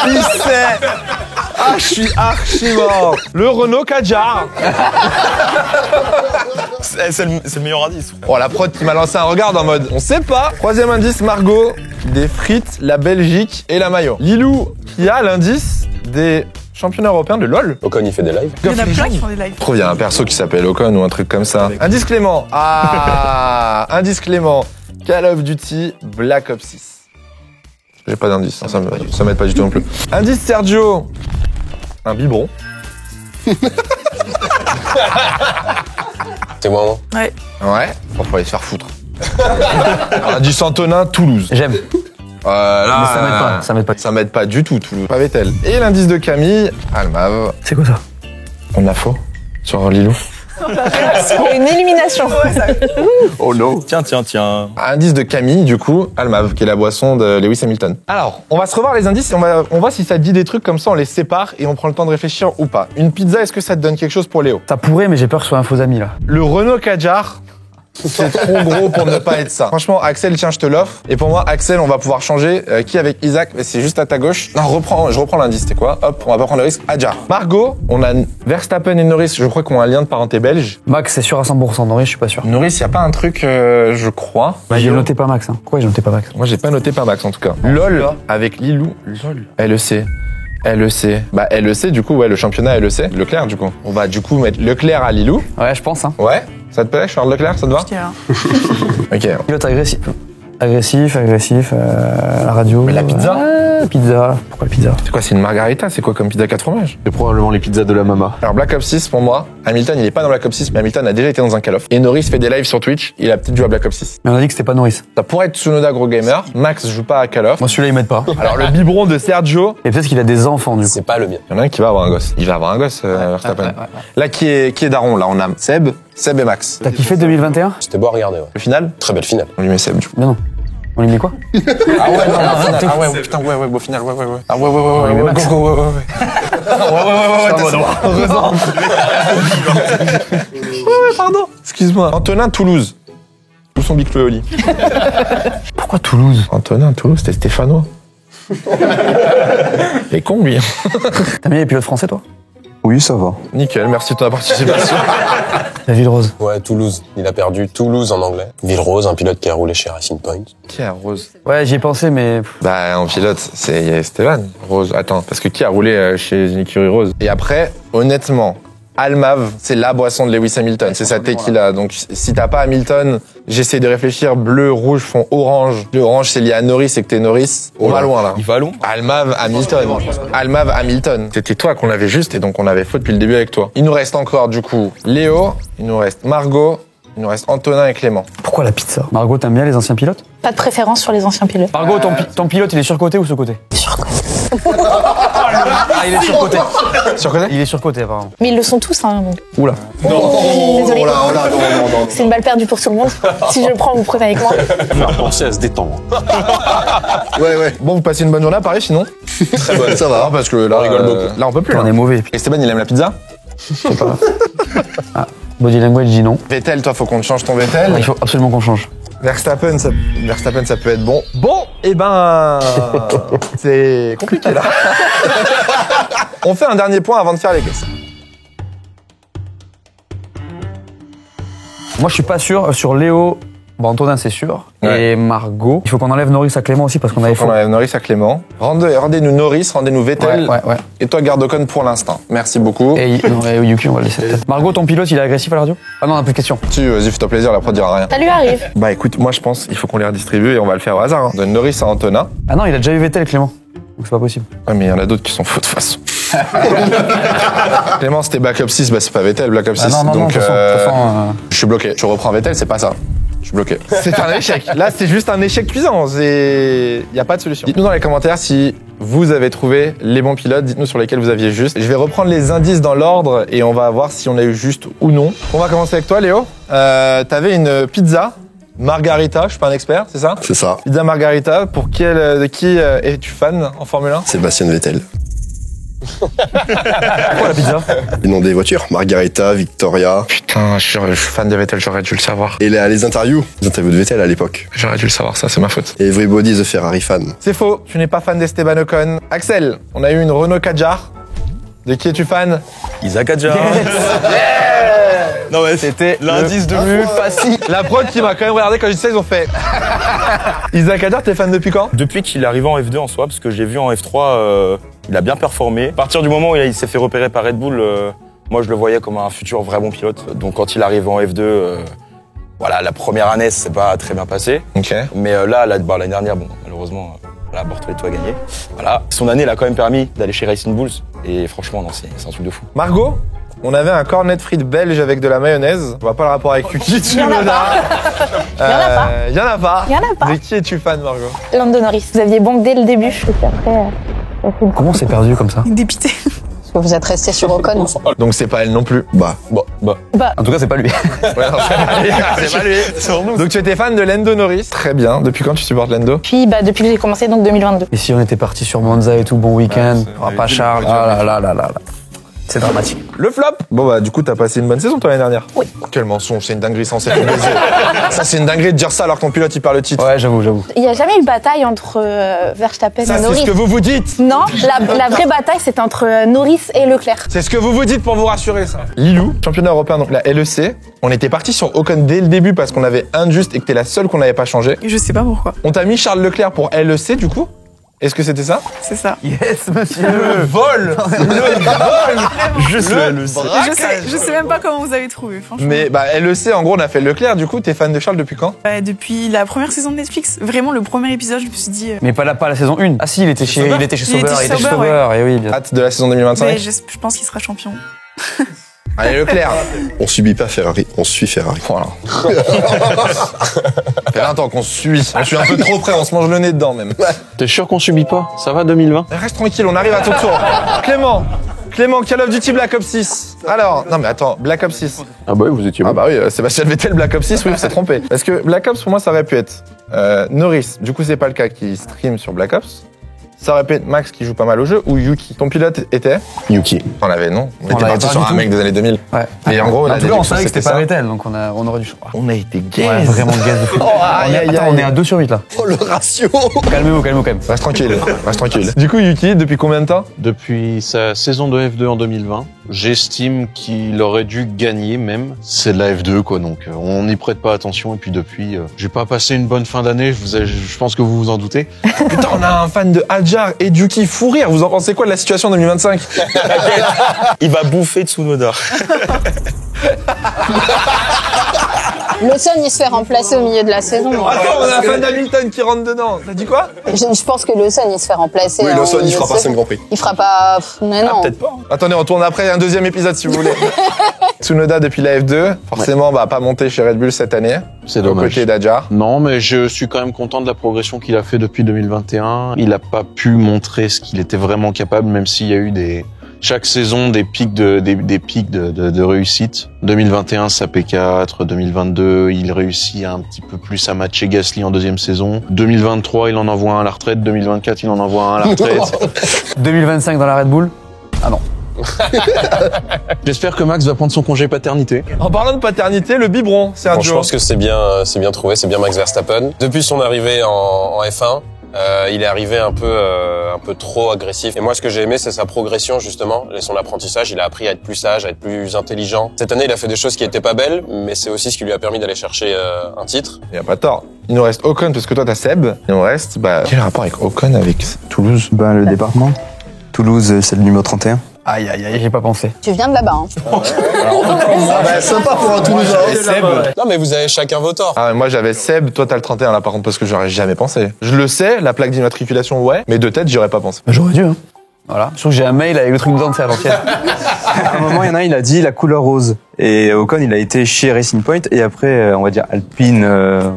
Il sait. Ah, je suis archi mort. Le Renault Kadjar.
C'est le meilleur indice.
Oh, la prod qui m'a lancé un regard en mode, on sait pas. Troisième indice, Margot, des frites, la Belgique et la maillot. Lilou, qui a l'indice des championnats européens de LoL.
Ocon, il fait des lives.
Il y en a plein qui font des lives.
Je trouve qu'il y a un perso qui s'appelle Ocon ou un truc comme ça. Indice Clément. Ah, indice Clément. Call of Duty Black Ops 6. J'ai pas d'indice, ça m'aide pas du tout non plus. Indice Sergio. Un biberon.
C'est moi, non?
Ouais.
Ouais, faut aller se faire foutre. Indice Antonin, Toulouse.
J'aime.
Là,
Mais ça m'aide pas, ça m'aide pas.
Ça m'aide pas du tout, Toulouse. Pas Vettel. Et l'indice de Camille, Almav.
C'est quoi ça?
On a faux sur Lilou.
C'est une élimination.
Oh no. Tiens.
Indice de Camille, du coup, Almav, qui est la boisson de Lewis Hamilton. Alors, on va se revoir les indices et on voit si ça te dit des trucs comme ça, on les sépare et on prend le temps de réfléchir ou pas. Une pizza, est-ce que ça te donne quelque chose pour Léo?
Ça pourrait, mais j'ai peur que ce soit un faux ami, là.
Le Renault Kadjar, c'est trop gros pour ne pas être ça. Franchement, Axel, tiens, je te l'offre. Et pour moi, Axel, on va pouvoir changer. Qui avec Isaac? C'est juste à ta gauche. Non, je reprends l'indice, c'était quoi? Hop, on va pas prendre le risque. Adjar. Margot, on a Verstappen et Norris, je crois qu'on a un lien de parenté belge.
Max, c'est sûr à 100%. Norris, je suis pas sûr.
Norris, y a pas un truc, je crois.
J'ai noté pas Max. Hein. Pourquoi j'ai noté pas Max?
Moi, j'ai pas noté pas Max, en tout cas. LOL, avec Lilou. LOL. LEC. Bah, LEC, du coup, ouais, le championnat LEC. Leclerc, du coup. On va, du coup, mettre Leclerc à Lilou.
Ouais, je pense. Hein.
Ouais. Ça te plaît, Charles Leclerc, ça te va?
Je dirais.
Ok.
Pilote agressif. Agressif, la radio.
Mais la pizza?
Pizza. Pourquoi la pizza?
C'est quoi, c'est une margarita? C'est quoi comme pizza 4 fromages?
C'est probablement les pizzas de la mama.
Alors Black Ops 6 pour moi, Hamilton il est pas dans Black Ops 6 mais Hamilton a déjà été dans un Call of. Et Norris fait des lives sur Twitch, il a peut-être joué à Black Ops 6.
Mais on a dit que c'était pas Norris.
Ça pourrait être Tsunoda gros gamer, Max joue pas à Call of.
Moi celui-là il m'aide pas.
Alors le biberon de Sergio,
Et peut-être qu'il a des enfants du coup.
C'est pas le mien.
il y en a un qui va avoir un gosse. Il va avoir un gosse Verstappen. Là qui est daron, là on a Seb et Max.
T'as kiffé 2021?
C'était beau à regarder, ouais.
Le final,
Très belle finale.
on lui met Seb du coup.
Mais non. On lui met quoi?
Ah ouais, non, putain, ouais, beau final, ouais. Ah ouais, go, ouais. Heureusement. Ouais, pardon. Excuse-moi. Antonin, Toulouse. Où sont Big Flo et Oli?
Pourquoi Toulouse?
Antonin, Toulouse, c'était stéphanois. Il est con, lui.
T'as mis les pilotes français toi?
Oui, ça va.
Nickel, merci de ta participation.
La ville rose.
Ouais, Toulouse. Il a perdu Toulouse en anglais. Ville Rose, un pilote qui a roulé chez Racing Point.
Qui a Rose?
Ouais, j'y ai pensé mais.
Bah, en pilote, c'est Stéphane. Rose, attends, parce que qui a roulé chez une écurie Rose? Et après, honnêtement, Almav, c'est la boisson de Lewis Hamilton. C'est sa tequila. Donc, si t'as pas Hamilton, j'essaie de réfléchir. Bleu, rouge font orange. Le orange, c'est lié à Norris et que t'es Norris. On va loin, là.
Il va long.
Almav, Hamilton. C'était toi qu'on avait juste et donc on avait faux depuis le début avec toi. Il nous reste encore, du coup, Léo. Il nous reste Margot. Il nous reste Antonin et Clément.
Pourquoi la pizza? Margot, t'aimes bien les anciens pilotes?
Pas de préférence sur les anciens pilotes.
Margot, ton pilote il est surcoté ou sous-coté?
Surcoté.
Ah, il est surcoté.
Surcoté?
Il est surcoté apparemment.
Mais ils le sont tous, hein. Donc.
Oula.
Désolé.
Non.
C'est une balle perdue pour tout le monde. Si je le prends, vous prenez avec moi.
Pensez à se détendre.
Ouais.
Bon, vous passez une bonne journée à Paris, sinon?
Très bonne, ça va.
Non, parce que là,
On rigole beaucoup.
Là, on peut plus.
On
là.
est mauvais.
Esteban, il aime la pizza?
Body language dit non.
Vettel, toi, faut qu'on te change ton Vettel.
Il faut absolument qu'on change.
Verstappen, ça peut être bon. Bon, eh ben, c'est compliqué là. On fait un dernier point avant de faire les caisses.
Moi je suis pas sûr sur Léo. Bon, Antonin, c'est sûr.
Ouais.
Et Margot. Il faut qu'on enlève Norris à Clément aussi parce qu'on avait
On
faux.
enlève Norris à Clément. Rendez-nous Norris, rendez-nous Vettel.
Ouais.
Et toi, garde Ocon pour l'instant. Merci beaucoup.
Et Yuki, on va le laisser peut-être. Margot, ton pilote, il est agressif à la radio? Ah non, on a plus de questions.
Vas-y, fais-toi plaisir, la prod dira rien.
Ça lui arrive.
Bah écoute, moi je pense qu'il faut qu'on les redistribue et on va le faire au hasard. Hein. On donne Norris à Antonin.
Ah non, il a déjà eu Vettel, Clément. Donc c'est pas possible.
Ouais, mais il y en a d'autres qui sont faux de toute façon. Clément, c'était Black Ops 6, bah c'est pas Vettel, Black Ops 6.
Ah non,
Donc,
de toute façon,
je suis bloqué. Je reprends Vettel, c'est pas ça. Je suis bloqué. C'est un échec. Là, c'est juste un échec cuisant. Il n'y a pas de solution. Dites-nous dans les commentaires si vous avez trouvé les bons pilotes. Dites-nous sur lesquels vous aviez juste. Je vais reprendre les indices dans l'ordre et on va voir si on a eu juste ou non. On va commencer avec toi, Léo. T'avais une pizza margarita. Je suis pas un expert, c'est ça?
C'est ça.
Pizza margarita. De qui es-tu fan en Formule 1?
Sébastien Vettel.
Pourquoi la pizza?
Le nom des voitures, Margarita, Victoria.
Putain, je suis fan de Vettel, j'aurais dû le savoir.
Et les interviews de Vettel à l'époque.
J'aurais dû le savoir, ça, c'est ma faute.
Everybody is a Ferrari fan.
C'est faux, tu n'es pas fan d'Esteban Ocon. Axel, on a eu une Renault Kadjar. De qui es-tu fan?
Isaac Adjar.
Non mais c'était
l'indice de plus facile.
La prod qui m'a quand même regardé quand j'ai dit ça, ils ont fait. Isaac Adjar, t'es fan depuis quand?
Depuis qu'il est arrivé en F2 en soi, parce que j'ai vu en F3, il a bien performé. À partir du moment où il s'est fait repérer par Red Bull, moi je le voyais comme un futur vrai bon pilote. Donc quand il arrive en F2, voilà, la première année c'est pas très bien passé.
Ok.
Mais l'année dernière, bon, malheureusement, Bortoleto a gagné. Voilà. Son année l'a quand même permis d'aller chez Racing Bulls. Et franchement, non, c'est un truc de fou.
Margot, on avait un cornet de frites belge avec de la mayonnaise. On voit pas le rapport avec Yuki Tsunoda. Il y en a pas. De qui es-tu fan, Margot?
Lando Norris. Vous aviez bon dès le début. Et puis après,
Comment c'est perdu comme ça?
Dépité.
Parce que vous êtes resté sur Ocon.
Donc c'est pas elle non plus.
En tout cas, c'est pas lui.
Ouais, non, c'est pas lui. Donc tu étais fan de Lando Norris. Très bien. Depuis quand tu supportes Lando?
Puis depuis que j'ai commencé, donc 2022.
Et si on était parti sur Monza et tout, bon week-end, pas Charles, ah là. C'est dramatique.
Le flop. Bon bah du coup t'as passé une bonne saison toi l'année dernière.
Oui.
Quel mensonge, c'est une dinguerie sans baiser. Ça c'est une dinguerie de dire ça alors que ton pilote il perd le titre.
Ouais, j'avoue.
Il n'y a jamais eu bataille entre Verstappen
Ça
et
c'est
Norris.
ce que vous dites.
Non, la vraie bataille, c'était entre Norris et Leclerc.
C'est ce que vous dites pour vous rassurer ça. Lilou, championnat européen donc la LEC. On était parti sur Ocon dès le début parce qu'on avait un juste et que t'es la seule qu'on n'avait pas changé.
Je sais pas pourquoi.
On t'a mis Charles Leclerc pour LEC du coup. Est-ce que c'était ça?
C'est ça.
Yes, monsieur.
Le vol.
Juste le
Je sais même pas comment vous avez trouvé, franchement.
Mais bah LEC en gros on a fait Leclerc du coup. T'es fan de Charles depuis quand?
Depuis la première saison de Netflix. Vraiment, le premier épisode, je me suis dit...
Mais pas la saison 1. Ah si, il était chez Sauber. Il était chez
Sauber,
Sauber, et oui, bien.
Hâte de la saison 2025.
Mais je pense qu'il sera champion.
Allez Leclerc.
On subit pas Ferrari, on suit Ferrari.
Voilà. Ça fait 20 ans qu'on se suit. On suit un peu trop près, on se mange le nez dedans même.
T'es sûr qu'on subit pas? Ça va 2020?
Reste tranquille, on arrive à ton tour. Clément, Call of Duty Black Ops 6. Alors, non mais attends, Black Ops 6.
Ah bah oui, vous étiez bon.
Ah bah oui, Sébastien Vettel Black Ops 6, oui, il s'est trompé. Parce que Black Ops pour moi ça aurait pu être Norris, du coup c'est pas le cas qui stream sur Black Ops. Ça aurait pu être Max qui joue pas mal au jeu ou Yuki. Ton pilote était
Yuki.
On l'avait non. On était
l'avait
parti
pas
sur
du
un
tout.
mec des années 2000.
Ouais.
Et en gros,
En tout cas, on savait que c'était pas Vettel, donc on aurait dû.
On a été gaze.
Ouais, vraiment gaze de fou. On est à 2 sur 8 là.
Oh le ratio.
Calmez-vous quand même.
Reste tranquille. Du coup, Yuki, depuis combien de temps?
Depuis sa saison de F2 en 2020, j'estime qu'il aurait dû gagner même. C'est de la F2 quoi, donc on n'y prête pas attention. Et puis depuis, j'ai pas passé une bonne fin d'année, je pense que vous vous en doutez.
Putain, on a un fan de Adjar et Yuki fou rire. Vous en pensez quoi de la situation en 2025?
Il va bouffer Tsunoda.
Lawson, il se fait remplacer au milieu de la saison.
Attends, on a un fan d'Hamilton qui rentre dedans. T'as dit quoi?
Je pense que Lawson, il se fait remplacer.
Oui,
au
Lawson,
milieu
il fera
de
pas
saison.
5 Grands Prix.
Il fera pas. Mais non.
Peut-être pas.
Attendez, on tourne après un deuxième épisode si vous voulez. Tsunoda depuis la F2, forcément, va pas monter chez Red Bull cette année.
C'est
Au
dommage.
côté d'Adjar.
Non, mais je suis quand même content de la progression qu'il a fait depuis 2021. Il a pas pu montrer ce qu'il était vraiment capable, même s'il y a eu chaque saison des pics de réussite. 2021, sa P4. 2022, il réussit un petit peu plus à matcher Gasly en deuxième saison. 2023, il en envoie un à la retraite. 2024, il en envoie un à la retraite.
2025 dans la Red Bull. Ah non.
J'espère que Max va prendre son congé paternité.
En parlant de paternité, le biberon, c'est un
Bon, je
duo.
pense que c'est bien trouvé, c'est bien Max Verstappen. Depuis son arrivée en F1, il est arrivé un peu trop agressif. Et moi, ce que j'ai aimé, c'est sa progression, justement, et son apprentissage. Il a appris à être plus sage, à être plus intelligent. Cette année, il a fait des choses qui étaient pas belles, mais c'est aussi ce qui lui a permis d'aller chercher un titre.
Il y a pas tort. Il nous reste Ocon, parce que toi, t'as Seb. Il nous reste, quel est le rapport avec Ocon, avec Toulouse?
Le département. Toulouse, c'est le numéro 31.
Aïe, j'ai pas pensé.
Tu viens de là-bas. Hein.
Sympa pour un Toulousain.
Seb.
Non, mais vous avez chacun vos torts.
Ah, moi, j'avais Seb, toi, t'as le 31, là, par contre, parce que j'aurais jamais pensé. Je le sais, la plaque d'immatriculation, ouais, mais de tête, j'y aurais pas pensé.
J'aurais dû, hein. Voilà. Je trouve que j'ai un mail avec le truc dedans de faire l'ancienne.
À un moment, il y en a un, il a dit la couleur rose. Et Ocon, il a été chez Racing Point. Et après, on va dire Alpine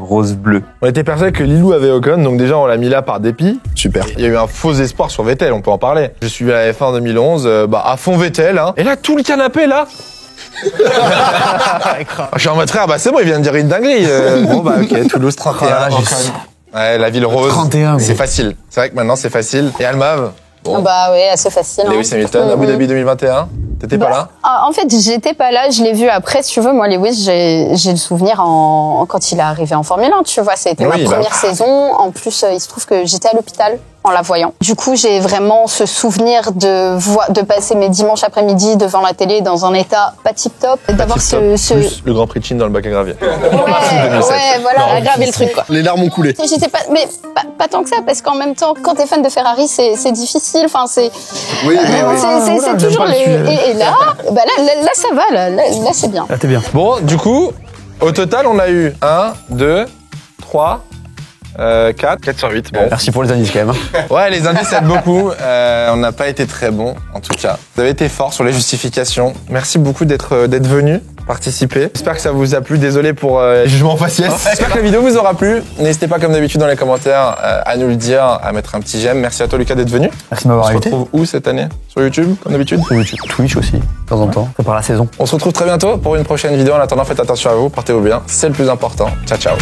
rose-bleu.
On était persuadé que Lilou avait Ocon, donc déjà on l'a mis là par dépit.
Super.
Il y a eu un faux espoir sur Vettel, on peut en parler. Je suivi la F1 en 2011, à fond Vettel. Hein. Et là, tout le canapé, là je suis en mode frère, c'est bon, il vient de dire une dinguerie. Bon ok, Toulouse 31, Ocon. Ouais, la ville rose.
31,
c'est facile. C'est vrai que maintenant c'est facile. Et Almav,
Bon. Oui, assez facile.
Lewis Hamilton, Abu Dhabi 2021. T'étais pas là?
En fait, j'étais pas là, je l'ai vu après. Si tu veux, moi, Lewis, j'ai le souvenir quand il est arrivé en Formule 1, tu vois, c'était ma première saison. En plus, il se trouve que j'étais à l'hôpital en la voyant. Du coup, j'ai vraiment ce souvenir de passer mes dimanches après-midi devant la télé dans un état pas tip-top, d'avoir
Plus le Grand Prix de Chine dans le bac à gravier.
Ouais, voilà, à graver le truc, quoi.
Les larmes ont coulé.
J'étais pas tant que ça, parce qu'en même temps, quand t'es fan de Ferrari, c'est difficile. Enfin, c'est.
Oui,
c'est toujours et là, là, ça va, là, c'est bien.
Là, t'es bien.
Bon, du coup, au total, on a eu 1, 2, 3, 4 sur 8. Bon.
Merci pour les indices quand même.
Ouais, les indices aident beaucoup. On n'a pas été très bons, en tout cas. Vous avez été forts sur les justifications. Merci beaucoup d'être venu participer. J'espère que ça vous a plu. Désolé pour les jugements faciès. J'espère que la vidéo vous aura plu. N'hésitez pas, comme d'habitude, dans les commentaires, à nous le dire, à mettre un petit j'aime. Merci à toi, Lucas, d'être venu.
Merci de m'avoir invité.
On se retrouve où cette année? Sur YouTube, comme d'habitude?
Sur YouTube. Twitch aussi, de temps en temps. C'est par la saison.
On se retrouve très bientôt pour une prochaine vidéo. En attendant, faites attention à vous. Portez-vous bien. C'est le plus important. Ciao, ciao.